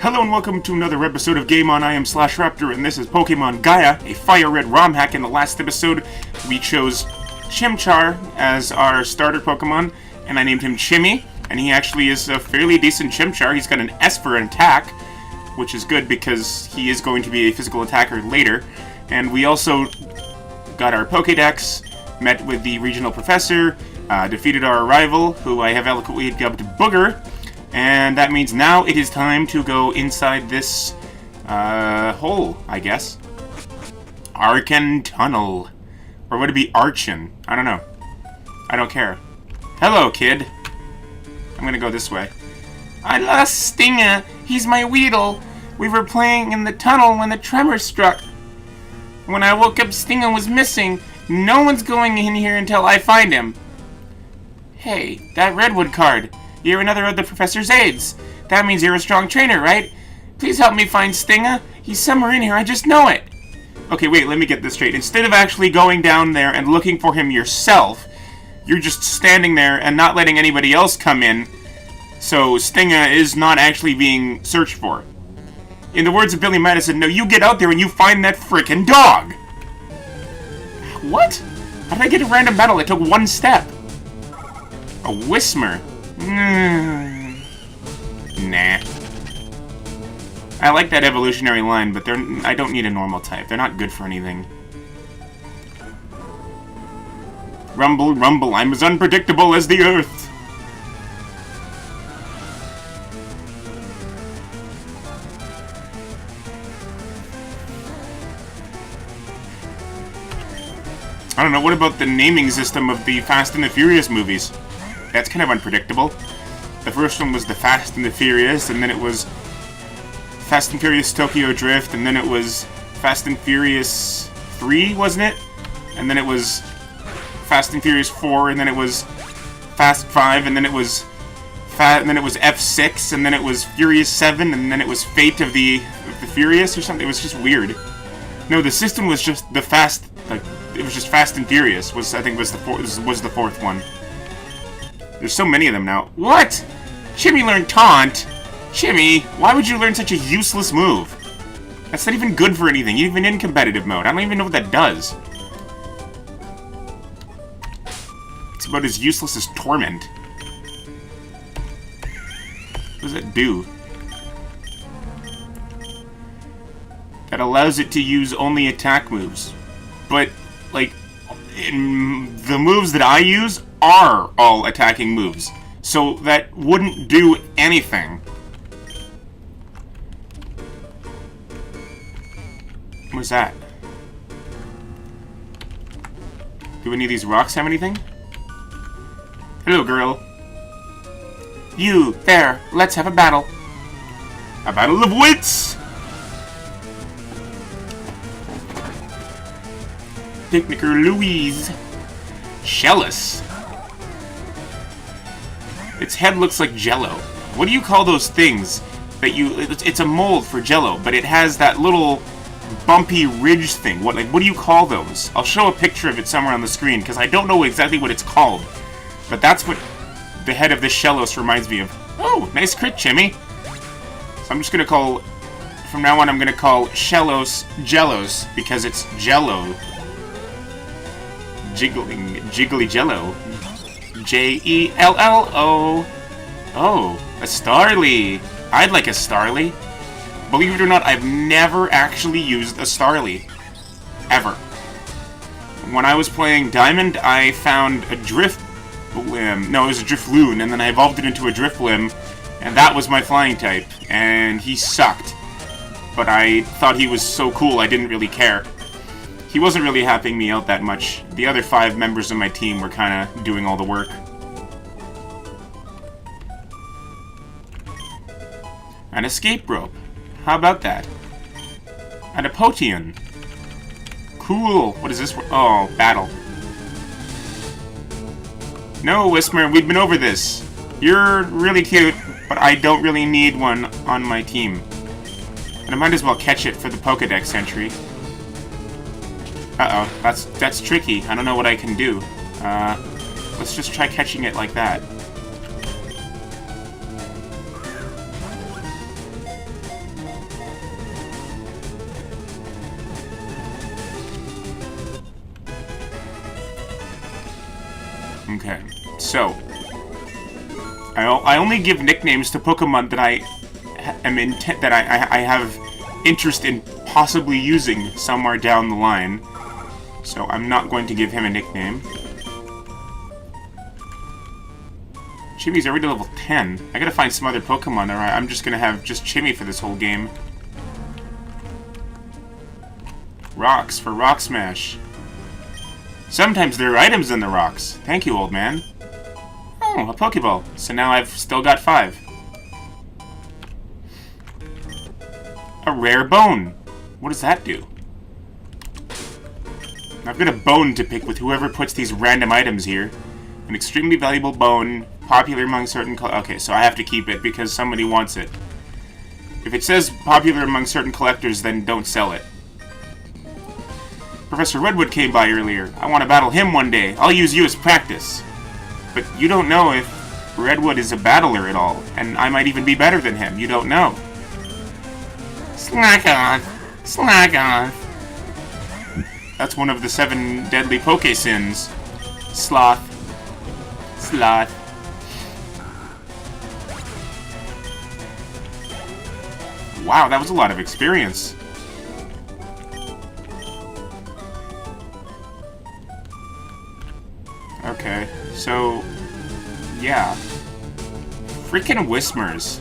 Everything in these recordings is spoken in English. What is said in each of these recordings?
Hello and welcome to another episode of Game On. I am Raptor, and this is Pokemon Gaia, a Fire Red ROM hack. In the last episode, we chose Chimchar as our starter Pokemon, and I named him Chimmy, and he actually is a fairly decent Chimchar. He's got an S for an attack, which is good because he is going to be a physical attacker later. And we also got our Pokédex, met with the regional professor, defeated our rival, who I have eloquently dubbed Booger. And that means now it is time to go inside this hole, I guess. Archan Tunnel. Or would it be Archan? I don't know. I don't care. Hello, kid. I'm gonna go this way. I lost Stinger. He's my Weedle. We were playing in the tunnel when the tremor struck. When I woke up, Stinger was missing. No one's going in here until I find him. Hey, that Redwood card. You're another of the Professor's aides. That means you're a strong trainer, right? Please help me find Stinger. He's somewhere in here, I just know it. Okay, wait, let me get this straight. Instead of actually going down there and looking for him yourself, you're just standing there and not letting anybody else come in, so Stinger is not actually being searched for. In the words of Billy Madison, no, you get out there and you find that frickin' dog! What? How did I get a random battle that took one step? A Whismer. Nah. I like that evolutionary line, but I don't need a normal type. They're not good for anything. Rumble, rumble, I'm as unpredictable as the earth. I don't know, what about the naming system of the Fast and the Furious movies? That's kind of unpredictable. The first one was the Fast and the Furious, and then it was Fast and Furious Tokyo Drift, and then it was Fast and Furious 3, wasn't it? And then it was Fast and Furious 4, and then it was Fast 5, and then it was F6, and then it was Furious 7, and then it was Fate of the Furious or something. It was just weird. No, the system was just the Fast, like it was just Fast and Furious. I think was the fourth one. There's so many of them now. What? Chimmy learned Taunt? Chimmy, why would you learn such a useless move? That's not even good for anything, even in competitive mode. I don't even know what that does. It's about as useless as Torment. What does that do? That allows it to use only attack moves. But, like, the moves that I use are all attacking moves. So that wouldn't do anything. What's that? Do any of these rocks have anything? Hello, girl. You, there, let's have a battle. A battle of wits! Picnicker Louise. Shellis. Its head looks like Jello. What do you call those things that it's a mold for Jello, but it has that little bumpy ridge thing. What do you call those? I'll show a picture of it somewhere on the screen because I don't know exactly what it's called. But that's what the head of this Shellos reminds me of. Oh, nice crit, Chimmy. So I'm just gonna call, from now on I'm gonna call Shellos Jellos because it's Jello. Jiggly Jello. Jello. Oh, a Starly. I'd like a Starly. Believe it or not, I've never actually used a Starly. Ever. When I was playing Diamond, I found a Drifblim. No, it was a Drifloon, and then I evolved it into a Drifblim, and that was my flying type, and he sucked. But I thought he was so cool, I didn't really care. He wasn't really helping me out that much. The other 5 members of my team were kind of doing all the work. An escape rope. How about that? And a Potion. Cool. What is this? Oh, battle. No, Whismer, we've been over this. You're really cute, but I don't really need one on my team. And I might as well catch it for the Pokédex entry. Uh-oh, that's tricky. I don't know what I can do. Let's just try catching it like that. Okay, so I only give nicknames to Pokemon that I have interest in possibly using somewhere down the line. So I'm not going to give him a nickname. Chimmy's already level 10. I gotta find some other Pokemon, or I'm just gonna have just Chimmy for this whole game. Rocks for Rock Smash. Sometimes there are items in the rocks. Thank you, old man. Oh, a Pokeball. So now I've still got 5. A rare bone. What does that do? I've got a bone to pick with whoever puts these random items here. An extremely valuable bone, popular among certain... Okay, so I have to keep it because somebody wants it. If it says popular among certain collectors, then don't sell it. Professor Redwood came by earlier. I want to battle him one day. I'll use you as practice. But you don't know if Redwood is a battler at all, and I might even be better than him. You don't know. Slack off. Slack off. That's one of the 7 deadly Poke sins. Sloth. Sloth. Wow, that was a lot of experience. Okay, so... yeah. Freaking Whismers.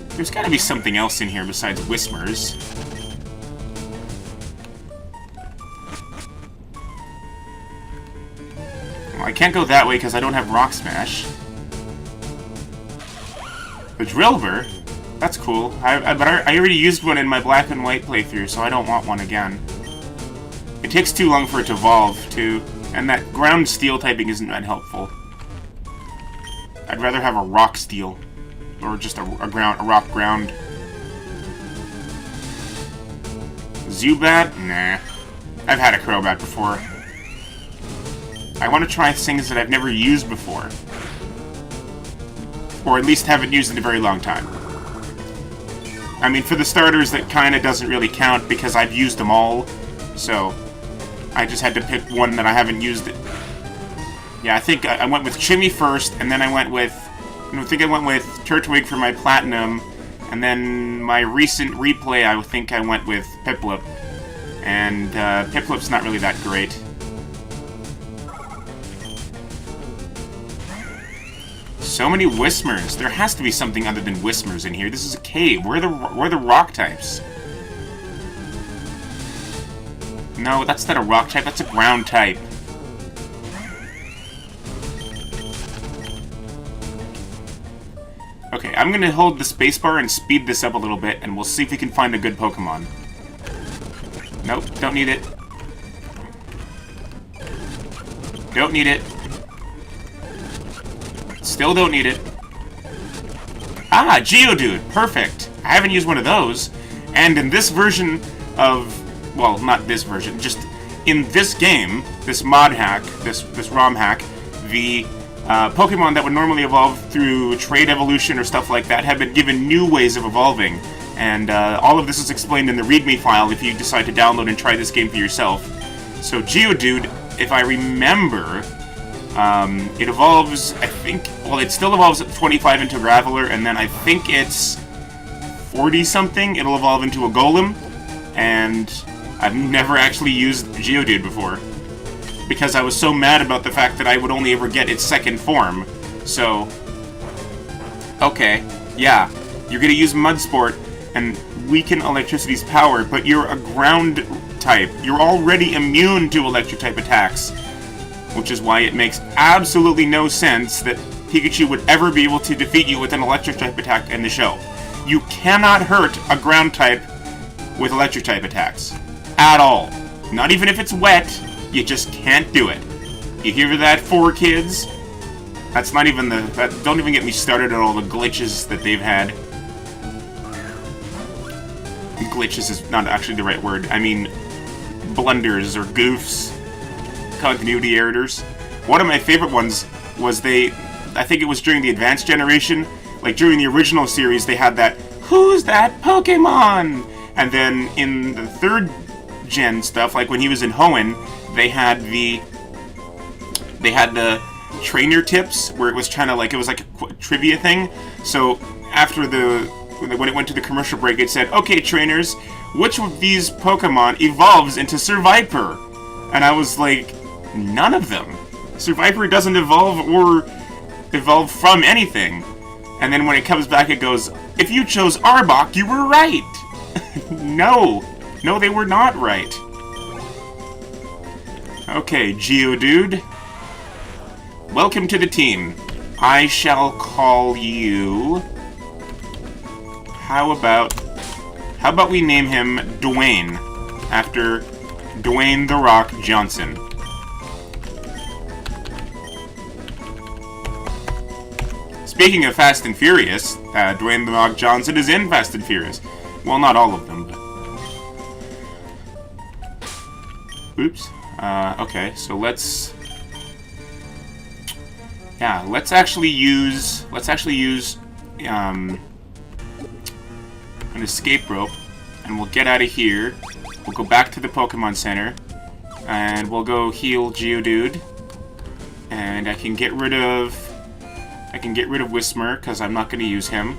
There's gotta be something else in here besides Whismers. Well, I can't go that way because I don't have Rock Smash. The Drillbur? That's cool. But I already used one in my Black and White playthrough, so I don't want one again. It takes too long for it to evolve, too. And that ground steel typing isn't that helpful. I'd rather have a rock steel. Or just a rock ground. Zubat? Nah. I've had a Crobat before. I want to try things that I've never used before. Or at least haven't used in a very long time. I mean, for the starters, that kinda doesn't really count because I've used them all. So, I just had to pick one that I haven't used it. Yeah, I think I went with Chimmy first, and then I went with Turtwig for my Platinum, and then my recent replay, I think I went with Piplup. And Piplup's not really that great. So many Whismers. There has to be something other than Whismers in here. This is a cave. Where are the rock types? No, that's not a rock type. That's a ground type. Okay, I'm gonna hold the spacebar and speed this up a little bit, and we'll see if we can find a good Pokemon. Nope, don't need it. Don't need it. Still don't need it. Ah, Geodude! Perfect! I haven't used one of those. And in this version of... well, not this version, just in this game, this mod hack, this ROM hack, the Pokemon that would normally evolve through trade evolution or stuff like that have been given new ways of evolving. And all of this is explained in the README file if you decide to download and try this game for yourself. So Geodude, if I remember, it evolves, I think, well, it still evolves at 25 into Graveler, and then I think it's 40-something, it'll evolve into a Golem, and I've never actually used Geodude before, because I was so mad about the fact that I would only ever get its second form. So, okay, yeah, you're gonna use Mudsport and weaken electricity's power, but you're a ground type. You're already immune to electric type attacks, which is why it makes absolutely no sense that Pikachu would ever be able to defeat you with an electric type attack in the show. You cannot hurt a ground type with electric type attacks. At all. Not even if it's wet, you just can't do it. You hear that, 4 kids? That's not even don't even get me started on all the glitches that they've had. Glitches is not actually the right word. I mean, blunders or goofs. Continuity errors. One of my favorite ones was I think it was during the Advanced Generation, like during the original series, they had that, "Who's that Pokemon?" And then in the 3rd gen stuff, like when he was in Hoenn, they had they had the trainer tips where it was trying to like, it was like a trivia thing. So after when it went to the commercial break, it said, "Okay, trainers, which of these Pokemon evolves into Survivor?" And I was like, none of them. Survivor doesn't evolve from anything. And then when it comes back, it goes, "If you chose Arbok, you were right." No, they were not right. Okay, Geodude. Welcome to the team. I shall call you... How about we name him Dwayne, after Dwayne "The Rock" Johnson. Speaking of Fast and Furious, Dwayne "The Rock" Johnson is in Fast and Furious. Well, not all of them, but... Oops. Okay, so let's actually use an escape rope, and we'll get out of here. We'll go back to the Pokemon Center, and we'll go heal Geodude, and I can get rid of Whismur because I'm not going to use him.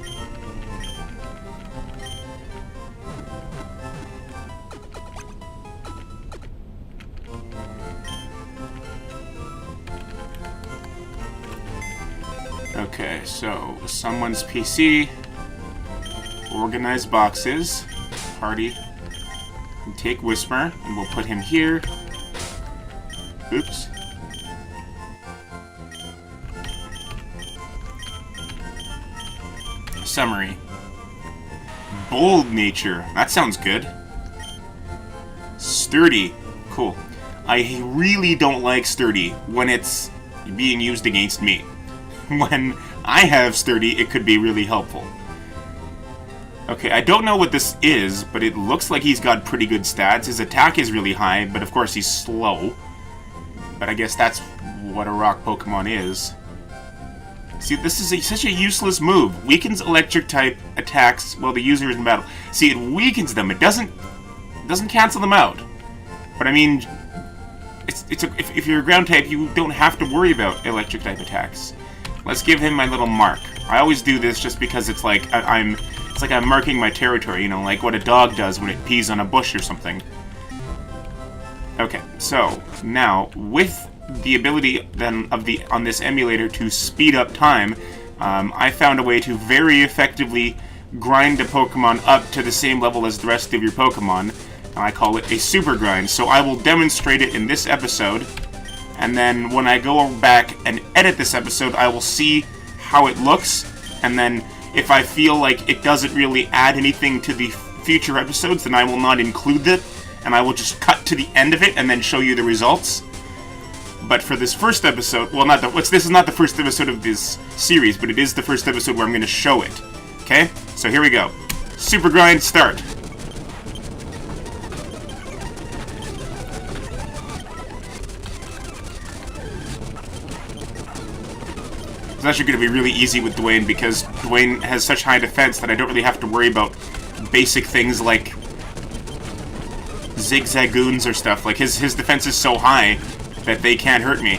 Okay, so someone's PC, organize boxes, party, and take Whismur, and we'll put him here. Oops. Summary. Bold nature. That sounds good. Sturdy. Cool. I really don't like sturdy when it's being used against me. When I have sturdy, it could be really helpful. Okay, I don't know what this is, but it looks like he's got pretty good stats. His attack is really high, but of course he's slow. But I guess that's what a rock Pokemon is. See, this is such a useless move. Weakens electric type attacks while the user is in battle. See, it weakens them. It doesn't cancel them out. But I mean, if you're a ground type, you don't have to worry about electric type attacks. Let's give him my little mark. I always do this just because it's like I'm marking my territory, you know, like what a dog does when it pees on a bush or something. Okay, so now with the ability then on this emulator to speed up time, I found a way to very effectively grind a Pokemon up to the same level as the rest of your Pokemon. I call it a super grind. So I will demonstrate it in this episode. And then when I go back and edit this episode, I will see how it looks. And then if I feel like it doesn't really add anything to the future episodes, then I will not include it. And I will just cut to the end of it and then show you the results. But for this first episode, well, this is not the first episode of this series, but it is the first episode where I'm going to show it. Okay? So here we go. Super grind, start. It's actually going to be really easy with Dwayne because Dwayne has such high defense that I don't really have to worry about basic things like zigzagoons or stuff. Like his defense is so high that they can't hurt me.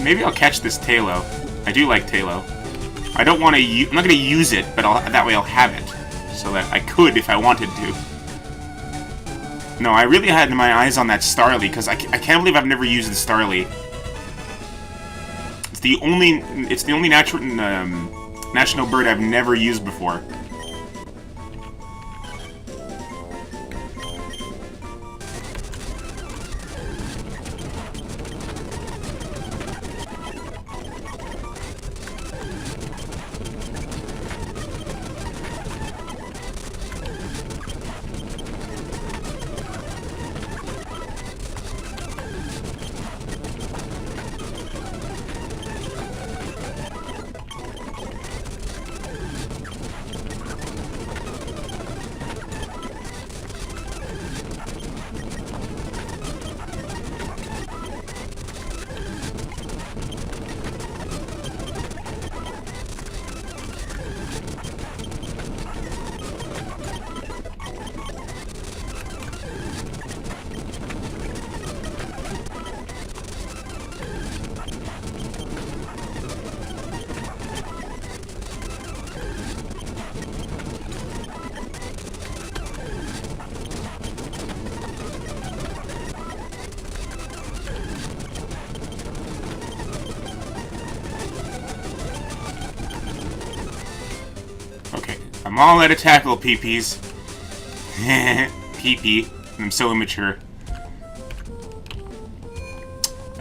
Maybe I'll catch this Tailo. I do like Tailo. I don't want to. I'm not going to use it, but that way I'll have it, so that I could if I wanted to. No, I really had my eyes on that Starly because I can't believe I've never used the Starly. It's the only national bird I've never used before. I'm all out of tackle, peepees. Pee-pee. I'm so immature.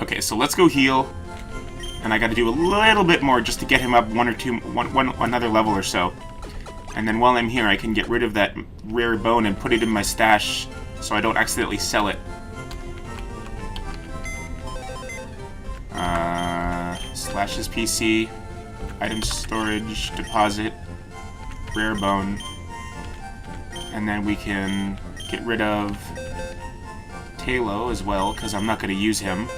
Okay, so let's go heal. And I gotta do a little bit more just to get him up another level or so. And then while I'm here, I can get rid of that rare bone and put it in my stash so I don't accidentally sell it. Slash his PC. Item storage, deposit, rare bone. And then we can get rid of Talo as well, because I'm not going to use him.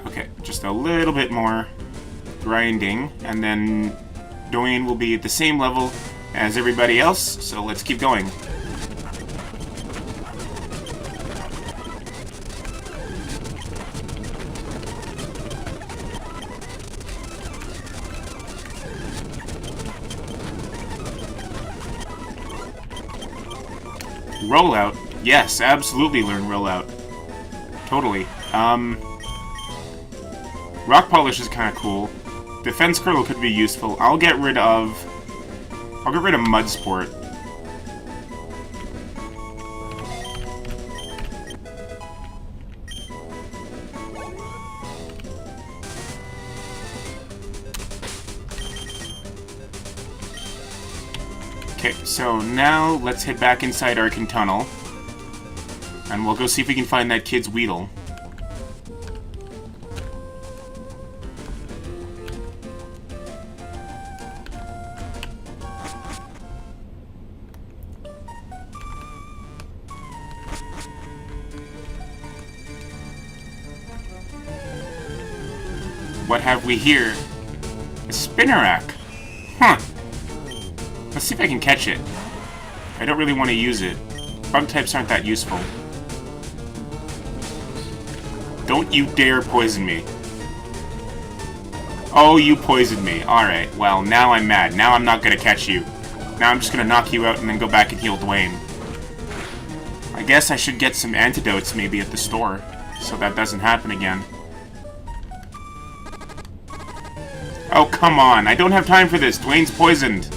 Okay, just a little bit more grinding, and then Dwayne will be at the same level as everybody else, so let's keep going. Rollout? Yes, absolutely learn rollout. Totally. Rock Polish is kind of cool. Defense Curl could be useful. I'll get rid of Mud Sport. Okay, so now let's head back inside Archan Tunnel. And we'll go see if we can find that kid's Weedle. What have we here? A Spinnerack. Huh. Let's see if I can catch it. I don't really want to use it. Bug types aren't that useful. Don't you dare poison me. Oh, you poisoned me. Alright, well, now I'm mad. Now I'm not gonna catch you. Now I'm just gonna knock you out and then go back and heal Dwayne. I guess I should get some antidotes maybe at the store, so that doesn't happen again. Oh, come on. I don't have time for this. Dwayne's poisoned.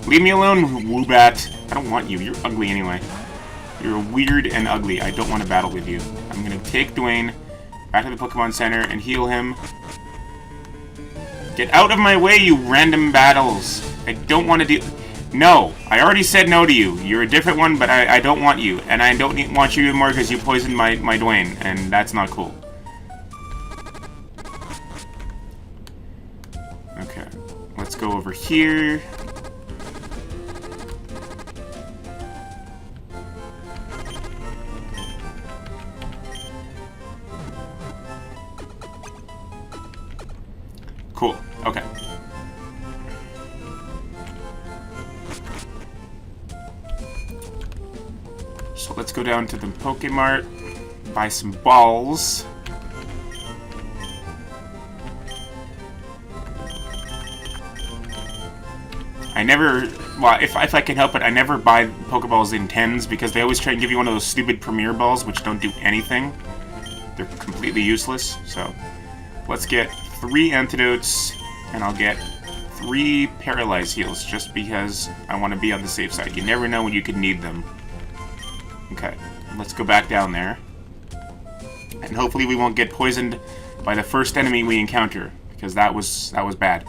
Leave me alone, Woobat. I don't want you. You're ugly anyway. You're weird and ugly. I don't want to battle with you. I'm going to take Dwayne back to the Pokemon Center and heal him. Get out of my way, you random battles. I don't want to do... No. I already said no to you. You're a different one, but I don't want you. And I don't want you anymore because you poisoned my Dwayne. And that's not cool. Okay. Let's go over here. Cool. Okay. So let's go down to the Pokemart, buy some balls. I never, well, if I can help it, I never buy Pokeballs in 10s because they always try and give you one of those stupid Premier Balls which don't do anything. They're completely useless, so let's get 3 antidotes, and I'll get 3 paralyze heals, just because I want to be on the safe side. You never know when you could need them. Okay, let's go back down there. And hopefully we won't get poisoned by the first enemy we encounter, because that was bad.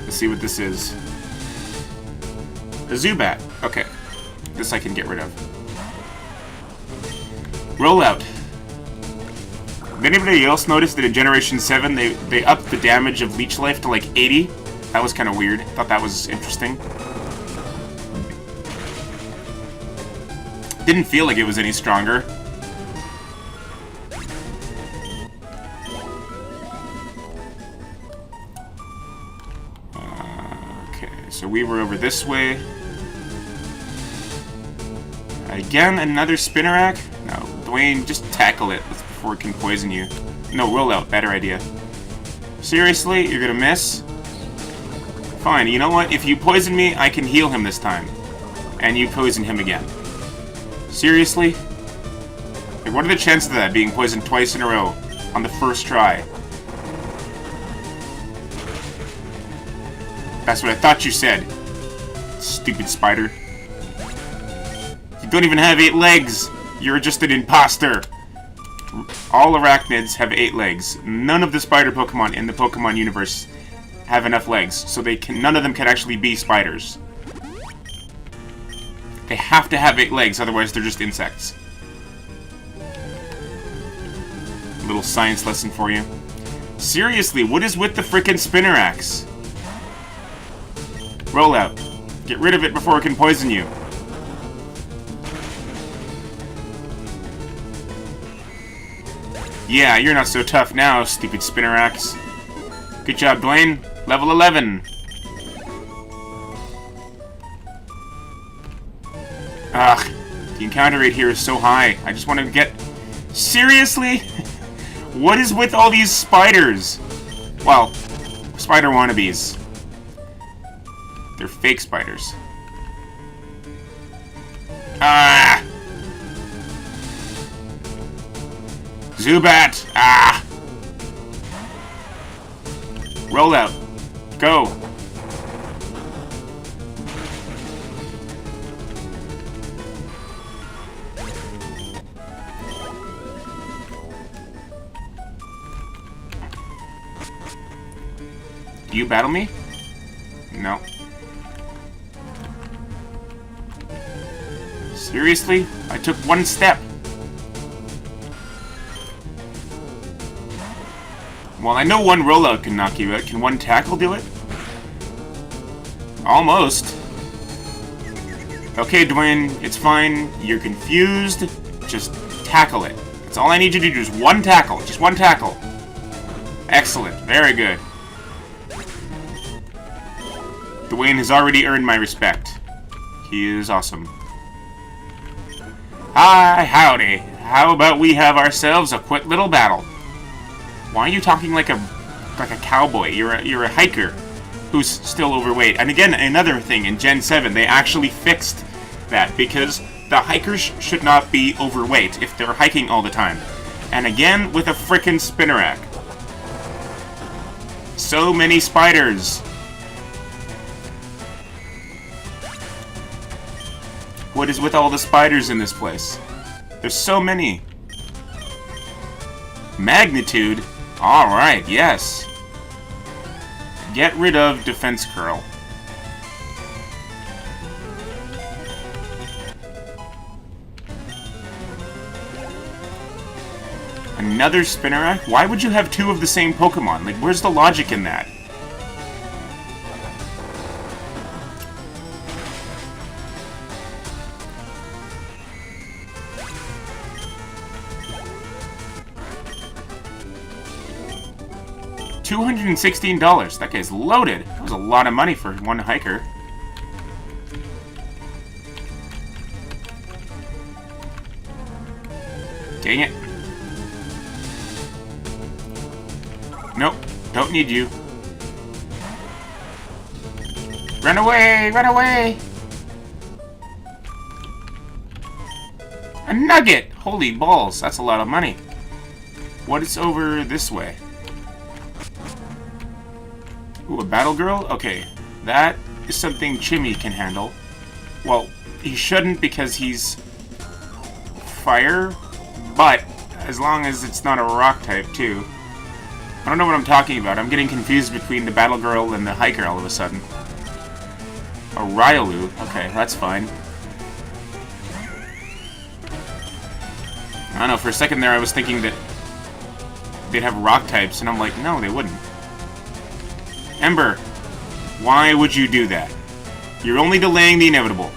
Let's see what this is. A Zubat. Okay, this I can get rid of. Rollout. Did anybody else notice that in Generation 7 they upped the damage of Leech Life to like 80? That was kind of weird. Thought that was interesting. Didn't feel like it was any stronger. Okay, so we were over this way. Again, another Spinnerack? No, Dwayne, just tackle it before it can poison you. No, roll out, better idea. Seriously? You're gonna miss? Fine, you know what? If you poison me, I can heal him this time. And you poison him again. Seriously? Like, what are the chances of that being poisoned twice in a row on the first try? That's what I thought you said. Stupid spider. You don't even have 8 legs. You're just an imposter. All arachnids have 8 legs. None of the spider Pokemon in the Pokemon universe have enough legs, so none of them can actually be spiders. They have to have 8 legs, otherwise they're just insects. A little science lesson for you. Seriously, what is with the frickin' Spinnerax? Roll out. Get rid of it before it can poison you. Yeah, you're not so tough now, stupid Spinnerax. Good job, Dwayne. Level 11. Ugh, the encounter rate here is so high. I just want to get... Seriously? What is with all these spiders? Well, spider wannabes. They're fake spiders. Ah! Zubat! Ah! Roll out. Go. Do you battle me? No. Seriously? I took 1 step. Well, I know 1 rollout can knock you out. Can 1 tackle do it? Almost. Okay, Dwayne, it's fine. You're confused. Just tackle it. That's all I need you to do. Just 1 tackle. Just 1 tackle. Excellent. Very good. Dwayne has already earned my respect. He is awesome. Hi, howdy. How about we have ourselves a quick little battle? Why are you talking like a cowboy? You're a hiker who's still overweight. And again, another thing in Gen 7, they actually fixed that because the hikers should not be overweight if they're hiking all the time. And again, with a frickin' Spinnerack. So many spiders. What is with all the spiders in this place? There's so many. Magnitude? Alright, yes. Get rid of Defense Curl. Another Spinnerack? Why would you have 2 of the same Pokemon? Like, where's the logic in that? $216. That guy's loaded. That was a lot of money for 1 hiker. Dang it. Nope. Don't need you. Run away! Run away! A nugget! Holy balls. That's a lot of money. What is over this way? Ooh, a battle girl? Okay, that is something Chimmy can handle. Well, he shouldn't because he's fire, but as long as it's not a rock type, too. I don't know what I'm talking about. I'm getting confused between the battle girl and the hiker all of a sudden. A Riolu? Okay, that's fine. I don't know, for a second there I was thinking that they'd have rock types, and I'm like, no, they wouldn't. Ember, why would you do that? You're only delaying the inevitable.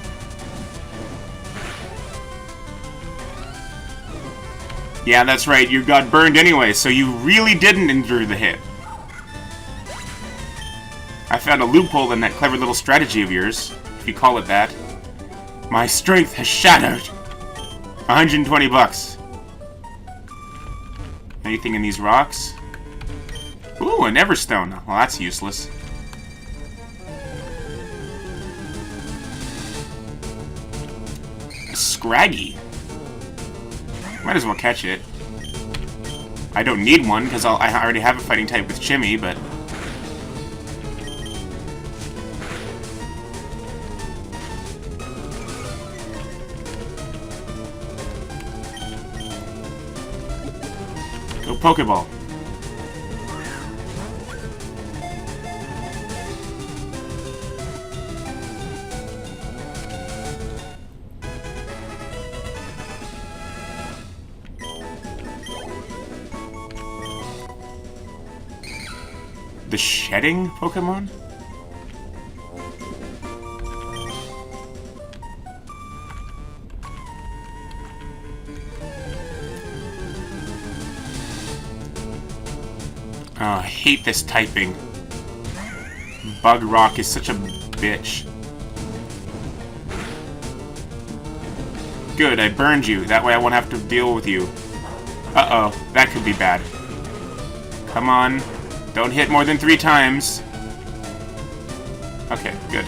Yeah, that's right, you got burned anyway, so you really didn't endure the hit. I found a loophole in that clever little strategy of yours, if you call it that. My strength has shattered. 120 bucks. Anything in these rocks? Ooh, an Everstone. Well, that's useless. Scraggy. Might as well catch it. I don't need one, because I already have a fighting type with Chimmy, but... Go Pokeball. The shedding Pokemon? Oh, I hate this typing. Bug Rock is such a bitch. Good, I burned you. That way I won't have to deal with you. Uh-oh, that could be bad. Come on. Don't hit more than 3 times. Okay, good.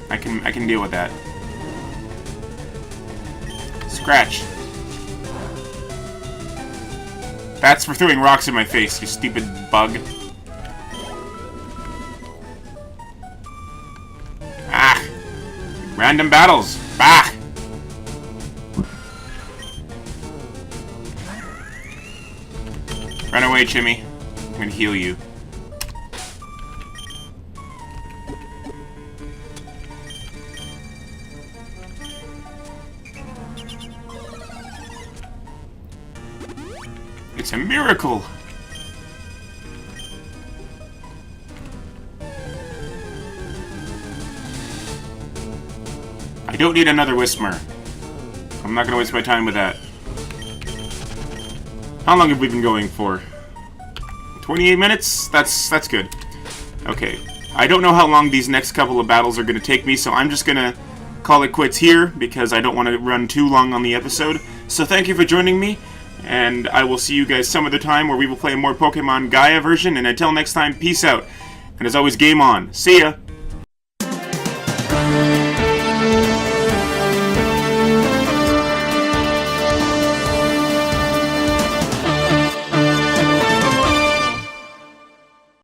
I can deal with that. Scratch. That's for throwing rocks in my face, you stupid bug. Ah! Random battles. Bah! Run away, Chimmy. I'm gonna heal you. It's a miracle! I don't need another Whismur. I'm not gonna waste my time with that. How long have we been going for? 28 minutes? That's good. Okay. I don't know how long these next couple of battles are gonna take me, so I'm just gonna call it quits here, because I don't want to run too long on the episode. So thank you for joining me. And I will see you guys some other time where we will play more Pokemon Gaia version. And until next time, peace out. And as always, game on. See ya!